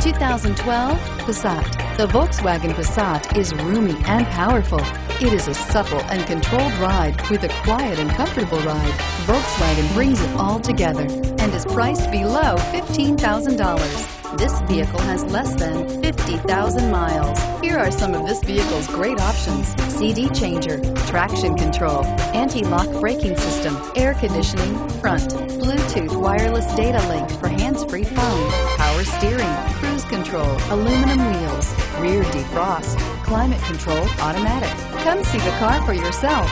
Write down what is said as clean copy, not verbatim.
2012 Passat. The Volkswagen Passat is roomy and powerful. It is a supple and controlled ride with a quiet and comfortable ride. Volkswagen brings it all together and is priced below $15,000. This vehicle has less than 50,000 miles. Here are some of this vehicle's great options: CD changer, traction control, anti-lock braking system, air conditioning, front, Bluetooth wireless data link for hands-free phone, power steering, cruise control, aluminum wheels, rear defrost, climate control automatic. Come see the car for yourself.